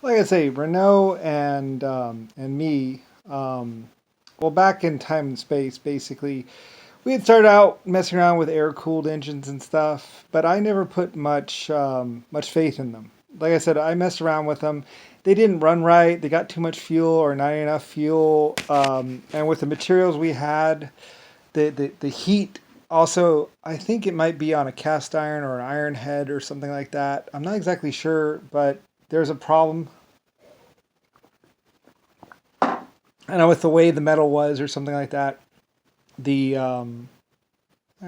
like I say, Renault and me. Well, back in time and space, basically, we had started out messing around with air cooled engines and stuff, but I never put much faith in them. Like I said, I messed around with them. They didn't run right. They got too much fuel or not enough fuel. And with the materials we had, the heat also, I think it might be on a cast iron or an iron head or something like that. I'm not exactly sure, but there's a problem. I know with the way the metal was or something like that. The I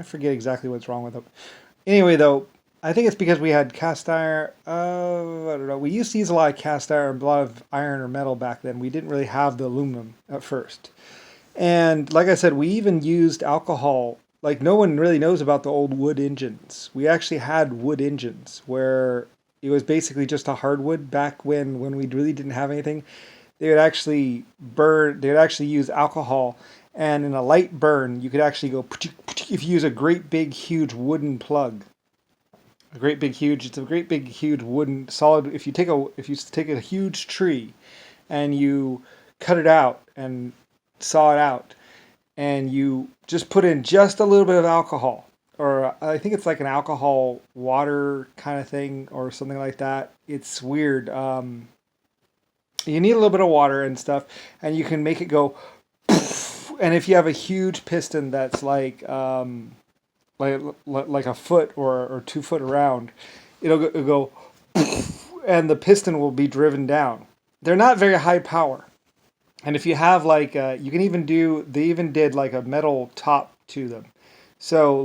forget exactly what's wrong with it. Anyway, though, I think it's because we had cast iron. I don't know. We used to use a lot of cast iron, a lot of iron or metal back then. We didn't really have the aluminum at first. And like I said, we even used alcohol. Like no one really knows about the old wood engines. We actually had wood engines where it was basically just a hardwood back when we really didn't have anything. They would actually burn. They would actually use alcohol, and in a light burn, you could actually go if you use a great big huge wooden plug. A great big huge. It's a great big huge wooden solid. If you take a huge tree, and you cut it out and saw it out, and you just put in just a little bit of alcohol, or I think it's like an alcohol water kind of thing, or something like that. It's weird. You need a little bit of water and stuff, and you can make it go. And if you have a huge piston that's like a foot or 2 foot around, it'll go, and the piston will be driven down. They're not very high power, and if you have you can even do. They even did like a metal top to them, so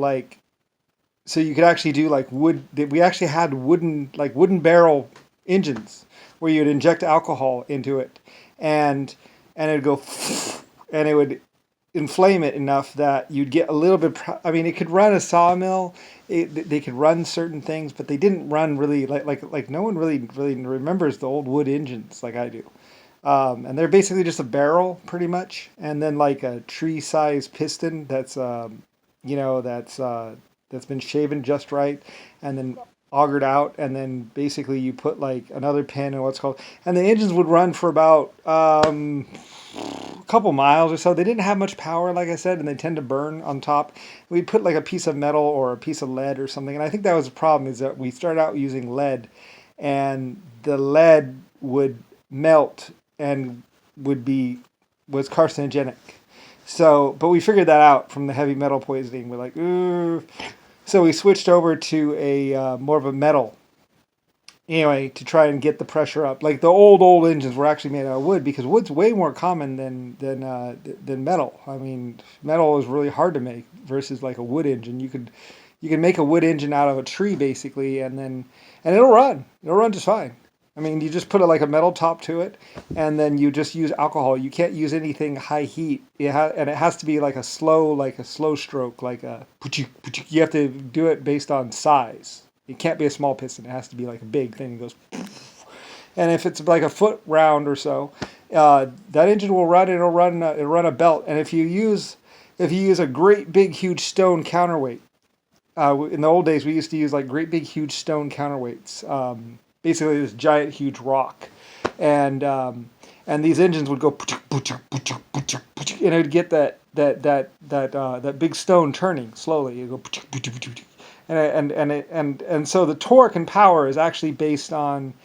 you could actually do like wood. We actually had wooden barrel engines where you'd inject alcohol into it, and it'd go, and it would inflame it enough that you'd get a little bit. I mean, it could run a sawmill. They could run certain things, but they didn't run really like no one really remembers the old wood engines like I do. And they're basically just a barrel, pretty much, and then like a tree-size piston that's been shaven just right, and then augered out, and then basically you put like another pin and what's called, and the engines would run for about a couple miles or so. They didn't have much power, like I said, and they tend to burn on top. We'd put like a piece of metal or a piece of lead or something, and I think that was the problem is that we started out using lead, and the lead would melt and was carcinogenic. So, but we figured that out from the heavy metal poisoning. We're like, ooh. So we switched over to a more of a metal. Anyway, to try and get the pressure up. Like the old engines were actually made out of wood because wood's way more common than metal. I mean, metal is really hard to make versus like a wood engine. You can make a wood engine out of a tree basically, and it'll run. It'll run just fine. I mean, you just put like a metal top to it, and then you just use alcohol. You can't use anything high heat. And it has to be like a slow stroke, like a. You have to do it based on size. It can't be a small piston. It has to be like a big thing that goes. And if it's like a foot round or so, that engine will run. It'll run a belt. And if you use a great big huge stone counterweight, in the old days we used to use like great big huge stone counterweights. Basically this giant huge rock, and these engines would go, and it would get that big stone turning slowly. You go, and so the torque and power is actually based on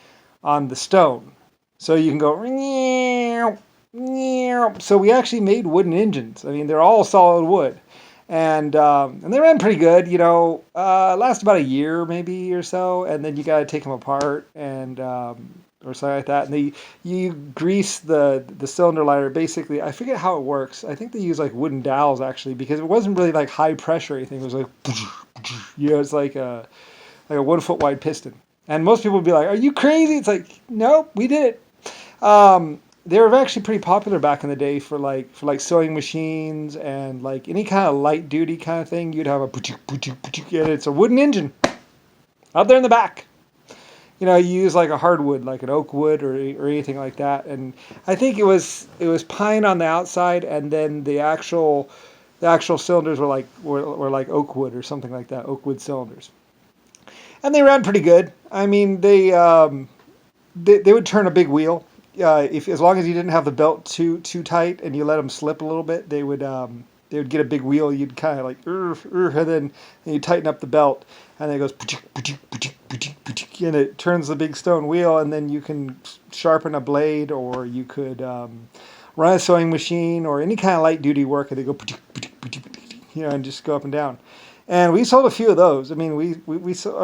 the stone. So you can go. So we actually made wooden engines. I mean, they're all solid wood, and they ran pretty good. Last about a year maybe or so, and then you got to take them apart and or something like that. And you grease the cylinder liner. Basically, I forget how it works. I think they use like wooden dowels actually because it wasn't really like high pressure or anything. It was like it's like a 1 foot wide piston. And most people would be like, "Are you crazy?" It's like, nope, we did it. They were actually pretty popular back in the day for sewing machines and like any kind of light duty kind of thing. You'd have and it's a wooden engine out there in the back. You use like a hardwood, like an oak wood or anything like that. And I think it was pine on the outside, and then the actual cylinders were like oak wood or something like that, oak wood cylinders. And they ran pretty good. I mean, they would turn a big wheel. If as long as you didn't have the belt too tight and you let them slip a little bit, they would get a big wheel. You'd kind of like, and then you tighten up the belt, and then it goes, and it turns the big stone wheel, and then you can sharpen a blade, or you could run a sewing machine, or any kind of light duty work, and they go, and just go up and down. And we sold a few of those. I mean, I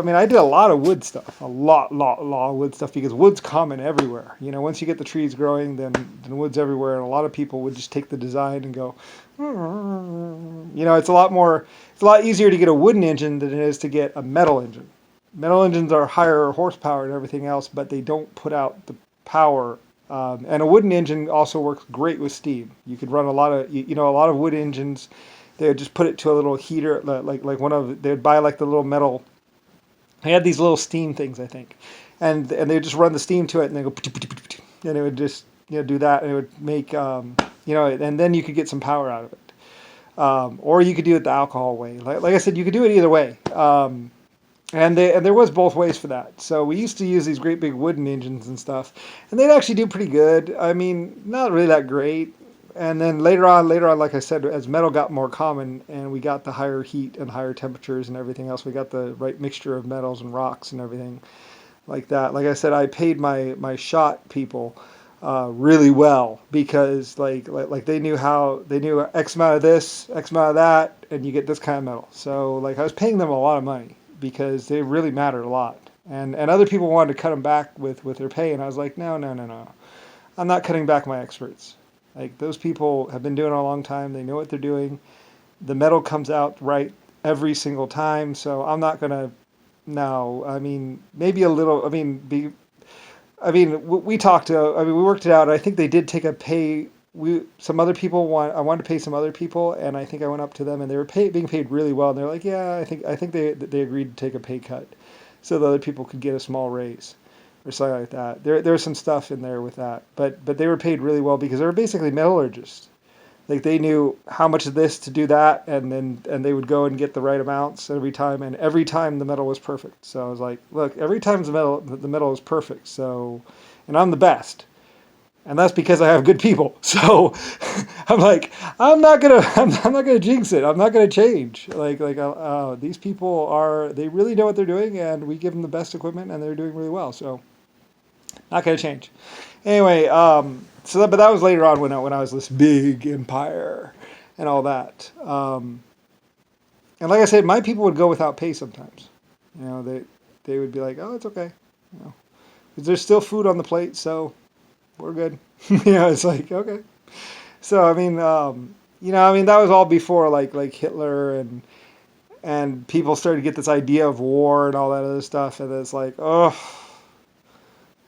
mean, I did a lot of wood stuff, a lot of wood stuff, because wood's common everywhere. Once you get the trees growing, then wood's everywhere, and a lot of people would just take the design and go, it's a lot easier to get a wooden engine than it is to get a metal engine. Metal engines are higher horsepower and everything else, but they don't put out the power. And a wooden engine also works great with steam. You could run a lot of wood engines. They would just put it to a little heater, like they would buy like the little metal. They had these little steam things, I think, and they would just run the steam to it, and they go, and it would just do that, and it would make and then you could get some power out of it, or you could do it the alcohol way. Like I said, you could do it either way, and there was both ways for that. So we used to use these great big wooden engines and stuff, and they'd actually do pretty good. I mean, not really that great. And then later on, like I said, as metal got more common and we got the higher heat and higher temperatures and everything else, we got the right mixture of metals and rocks and everything like that. Like I said, I paid my shot people really well, because like they knew X amount of this, X amount of that, and you get this kind of metal. So like I was paying them a lot of money because they really mattered a lot. And other people wanted to cut them back with their pay, and I was like, no, I'm not cutting back my experts. Like, those people have been doing it a long time. They know what they're doing. The metal comes out right every single time. So I'm not going to, no, I mean, maybe a little, we talked to, we worked it out. I think they did take a pay. I wanted to pay some other people, and I think I went up to them, and they were being paid really well. And they're like, yeah, I think they agreed to take a pay cut so the other people could get a small raise or something like that. There's some stuff in there with that, but they were paid really well because they were basically metallurgists. Like, they knew how much of this to do that, and they would go and get the right amounts every time, and every time the metal was perfect. So I was like, look, every time the metal is perfect. So, and I'm the best, and that's because I have good people. So I'm like, I'm not gonna jinx it. I'm not gonna change. These people they really know what they're doing, and we give them the best equipment, and they're doing really well. So. Not going to change. Anyway, but that was later on when I was this big empire and all that. And like I said, my people would go without pay sometimes. They would be like, oh, it's okay. 'Cause there's still food on the plate, so we're good. It's like, okay. So, that was all before like Hitler and people started to get this idea of war and all that other stuff. And it's like, oh.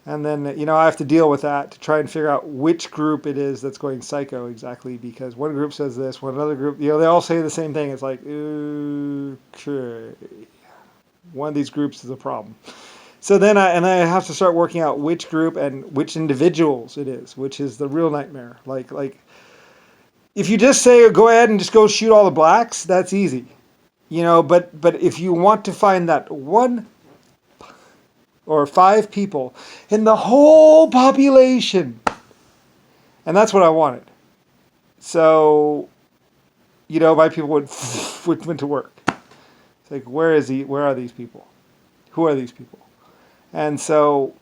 And then, I have to deal with that to try and figure out which group it is that's going psycho exactly, because one group says this, one other group, they all say the same thing. It's like, okay, one of these groups is a problem. So then I have to start working out which group and which individuals it is, which is the real nightmare. Like if you just say, go ahead and just go shoot all the blacks, that's easy. But if you want to find that one or 5 people in the whole population. And that's what I wanted. So, my people went to work. It's like, where are these people? Who are these people? And so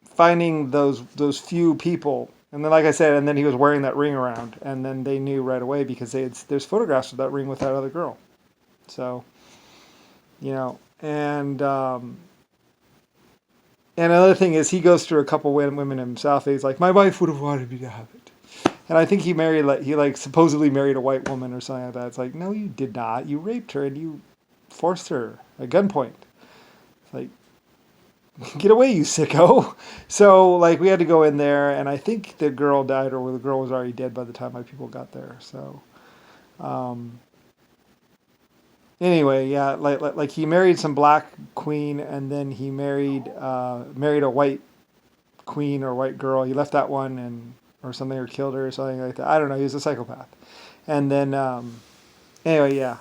finding those few people, and then like I said, and then he was wearing that ring around, and then they knew right away because there's photographs of that ring with that other girl. So, and another thing is, he goes through a couple women himself. He's like, my wife would have wanted me to have it. And I think he supposedly married a white woman or something like that. It's like, no, you did not. You raped her and you forced her at gunpoint. It's like, get away, you sicko. So, we had to go in there, and I think the girl died, or the girl was already dead by the time my people got there. So, anyway, yeah, like he married some black queen, and then he married a white queen or white girl. He left that one or something, or killed her or something like that. I don't know. He was a psychopath. And then anyway, yeah.